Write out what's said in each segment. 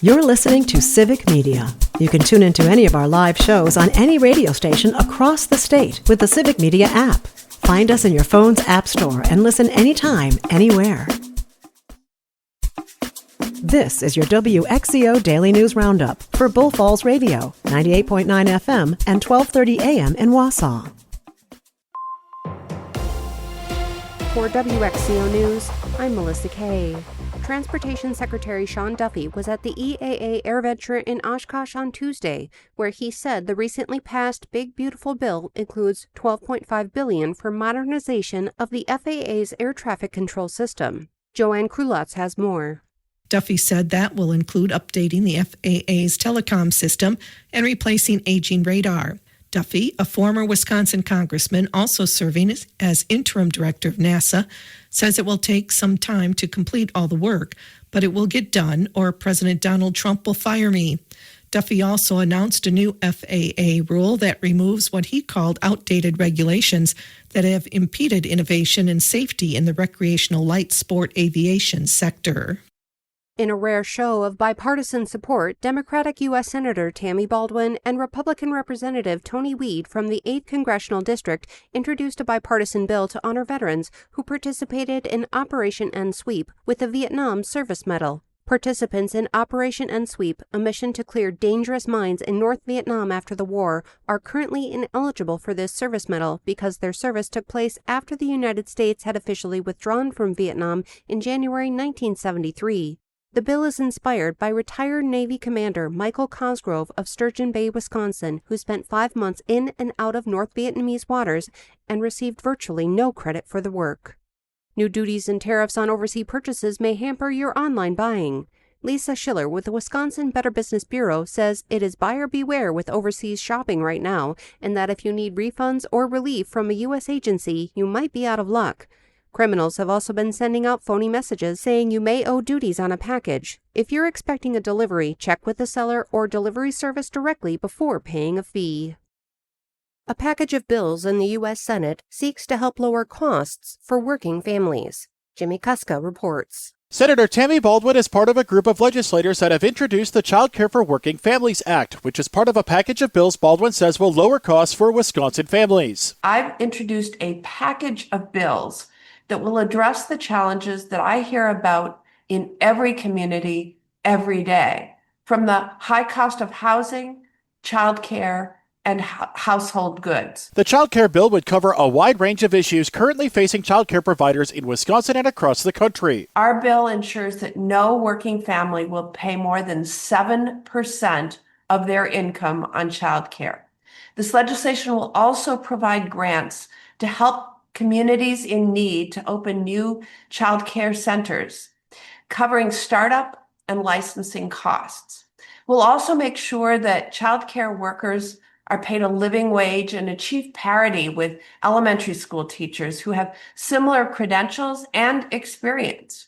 You're listening to Civic Media. You can tune into any of our live shows on any radio station across the state with the Civic Media app. Find us in your phone's app store and listen anytime, anywhere. This is your WXCO Daily News Roundup for Bull Falls Radio, 98.9 FM and 1230 AM in Wausau. For WXCO News, I'm Melissa Kay. Transportation Secretary Sean Duffy was at the EAA AirVenture in Oshkosh on Tuesday, where he said the recently passed Big Beautiful Bill includes $12.5 billion for modernization of the FAA's air traffic control system. Joanne Krulotz has more. Duffy said that will include updating the FAA's telecom system and replacing aging radar. Duffy, a former Wisconsin congressman also serving as interim director of NASA, says it will take some time to complete all the work, but it will get done or President Donald Trump will fire me. Duffy also announced a new FAA rule that removes what he called outdated regulations that have impeded innovation and safety in the recreational light sport aviation sector. In a rare show of bipartisan support, Democratic U.S. Senator Tammy Baldwin and Republican Representative Tony Weed from the 8th Congressional District introduced a bipartisan bill to honor veterans who participated in Operation End Sweep with the Vietnam Service Medal. Participants in Operation End Sweep, a mission to clear dangerous mines in North Vietnam after the war, are currently ineligible for this service medal because their service took place after the United States had officially withdrawn from Vietnam in January 1973. The bill is inspired by retired Navy Commander Michael Cosgrove of Sturgeon Bay, Wisconsin, who spent 5 months in and out of North Vietnamese waters and received virtually no credit for the work. New duties and tariffs on overseas purchases may hamper your online buying. Lisa Schiller with the Wisconsin Better Business Bureau says it is buyer beware with overseas shopping right now, and that if you need refunds or relief from a U.S. agency, you might be out of luck. Criminals have also been sending out phony messages saying you may owe duties on a package. If you're expecting a delivery, check with the seller or delivery service directly before paying a fee. A package of bills in the U.S. Senate seeks to help lower costs for working families. Jimmy Kuska reports. Senator Tammy Baldwin is part of a group of legislators that have introduced the Child Care for Working Families Act, which is part of a package of bills Baldwin says will lower costs for Wisconsin families. I've introduced a package of bills that will address the challenges that I hear about in every community every day, from the high cost of housing, childcare, and household goods. The child care bill would cover a wide range of issues currently facing child care providers in Wisconsin and across the country. Our bill ensures that no working family will pay more than 7% of their income on child care. This legislation will also provide grants to help communities in need to open new child care centers, covering startup and licensing costs. We'll also make sure that child care workers are paid a living wage and achieve parity with elementary school teachers who have similar credentials and experience.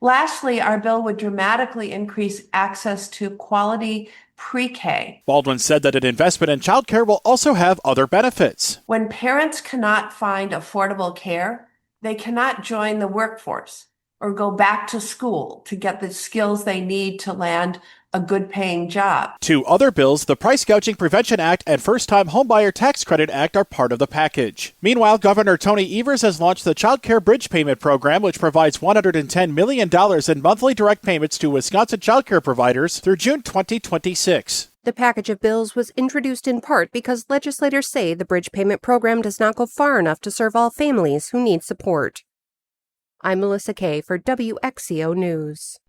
Lastly, our bill would dramatically increase access to quality pre-K. Baldwin said that an investment in child care will also have other benefits. When parents cannot find affordable care, they cannot join the workforce or go back to school to get the skills they need to land a good-paying job. Two other bills, the Price Gouging Prevention Act and First-Time Homebuyer Tax Credit Act, are part of the package. Meanwhile, Governor Tony Evers has launched the Child Care Bridge Payment Program, which provides $110 million in monthly direct payments to Wisconsin child care providers through June 2026. The package of bills was introduced in part because legislators say the bridge payment program does not go far enough to serve all families who need support. I'm Melissa Kay for WXCO News.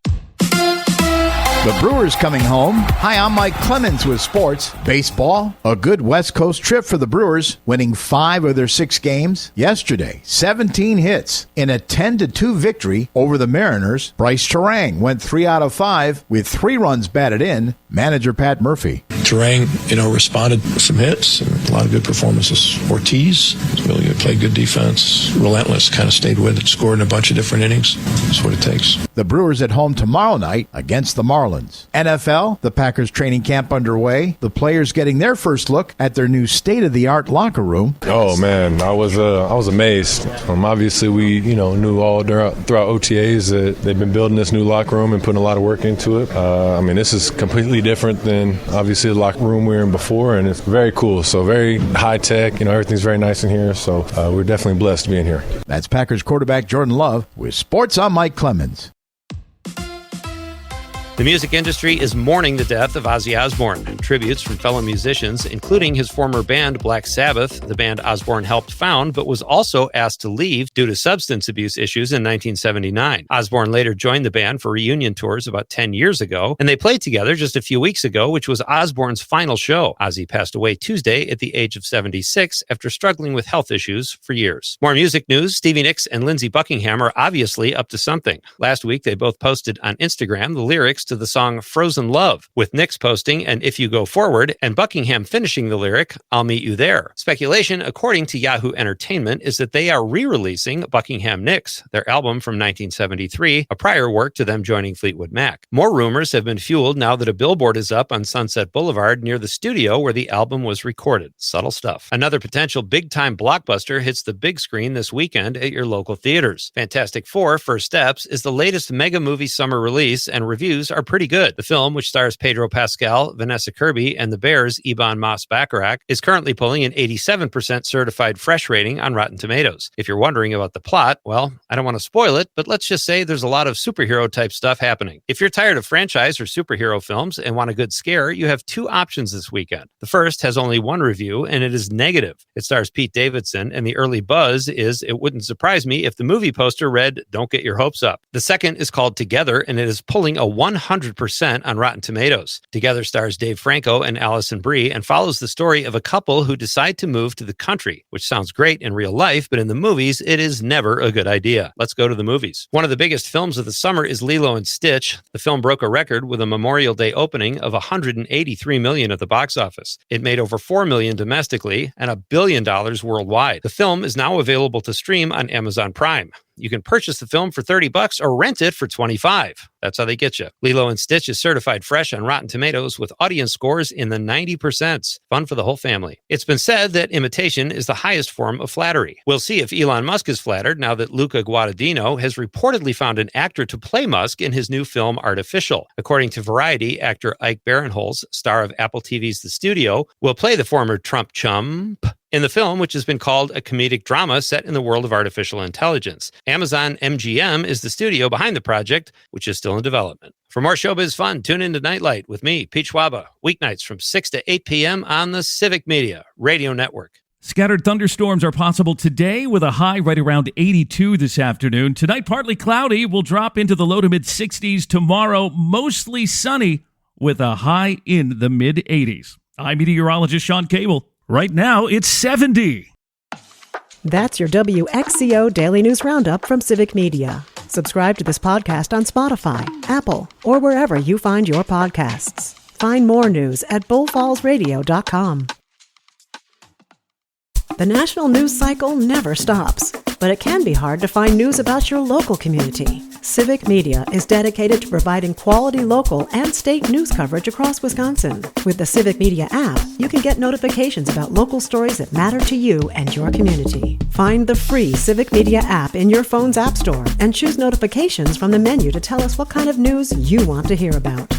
The Brewers coming home. Hi, I'm Mike Clemens with sports. Baseball, a good West Coast trip for the Brewers, winning 5 of their 6 games. Yesterday, 17 hits in a 10-2 victory over the Mariners. Bryce Terang went 3 out of 5 with 3 runs batted in. Manager Pat Murphy. Terang, responded with some hits and a lot of good performances. Ortiz really good, played good defense, relentless, kind of stayed with it, scored in a bunch of different innings. That's what it takes. The Brewers at home tomorrow night against the Marlins. Cleveland's. NFL, the Packers training camp underway. The players getting their first look at their new state-of-the-art locker room. Oh man, I was amazed. Obviously, we knew all throughout OTAs that they've been building this new locker room and putting a lot of work into it. This is completely different than obviously the locker room we were in before, and it's very cool. So very high tech. Everything's very nice in here. So we're definitely blessed to be in here. That's Packers quarterback Jordan Love with Sports. I'm Mike Clemens. The music industry is mourning the death of Ozzy Osbourne. Tributes from fellow musicians, including his former band Black Sabbath, the band Osbourne helped found, but was also asked to leave due to substance abuse issues in 1979. Osbourne later joined the band for reunion tours about 10 years ago, and they played together just a few weeks ago, which was Osbourne's final show. Ozzy passed away Tuesday at the age of 76 after struggling with health issues for years. More music news. Stevie Nicks and Lindsey Buckingham are obviously up to something. Last week, they both posted on Instagram the lyrics to the song Frozen Love, with Nicks posting and If You Go Forward, and Buckingham finishing the lyric, I'll Meet You There. Speculation, according to Yahoo Entertainment, is that they are re-releasing Buckingham Nicks, their album from 1973, a prior work to them joining Fleetwood Mac. More rumors have been fueled now that a billboard is up on Sunset Boulevard near the studio where the album was recorded. Subtle stuff. Another potential big-time blockbuster hits the big screen this weekend at your local theaters. Fantastic Four: First Steps is the latest mega movie summer release, and reviews are pretty good. The film, which stars Pedro Pascal, Vanessa Kirby, and the Bears' Ebon Moss-Bacharach, is currently pulling an 87% certified fresh rating on Rotten Tomatoes. If you're wondering about the plot, well, I don't want to spoil it, but let's just say there's a lot of superhero-type stuff happening. If you're tired of franchise or superhero films and want a good scare, you have two options this weekend. The first has only one review, and it is negative. It stars Pete Davidson, and the early buzz is, it wouldn't surprise me if the movie poster read, don't get your hopes up. The second is called Together, and it is pulling a 100% on Rotten Tomatoes. Together stars Dave Franco and Allison Brie and follows the story of a couple who decide to move to the country, which sounds great in real life, but in the movies, it is never a good idea. Let's go to the movies. One of the biggest films of the summer is Lilo and Stitch. The film broke a record with a Memorial Day opening of $183 million at the box office. It made over $4 million domestically and $1 billion worldwide. The film is now available to stream on Amazon Prime. You can purchase the film for $30 or rent it for $25. That's how they get you. Lilo and Stitch is certified fresh on Rotten Tomatoes with audience scores in the 90%. Fun for the whole family. It's been said that imitation is the highest form of flattery. We'll see if Elon Musk is flattered now that Luca Guadagnino has reportedly found an actor to play Musk in his new film Artificial. According to Variety, actor Ike Barinholtz, star of Apple TV's The Studio, will play the former Trump chump in the film, which has been called a comedic drama set in the world of artificial intelligence. Amazon MGM is the studio behind the project, which is still in development. For more showbiz fun, tune into Nightlight with me, Pete Schwaba, weeknights from 6 to 8 p.m. on the Civic Media Radio Network. Scattered thunderstorms are possible today with a high right around 82 this afternoon. Tonight, partly cloudy. Will drop into the low to mid-60s. Tomorrow, mostly sunny with a high in the mid-80s. I'm meteorologist Sean Cable. Right now, it's 70. That's your WXCO Daily News Roundup from Civic Media. Subscribe to this podcast on Spotify, Apple, or wherever you find your podcasts. Find more news at bullfallsradio.com. The national news cycle never stops, but it can be hard to find news about your local community. Civic Media is dedicated to providing quality local and state news coverage across Wisconsin. With the Civic Media app, you can get notifications about local stories that matter to you and your community. Find the free Civic Media app in your phone's app store and choose notifications from the menu to tell us what kind of news you want to hear about.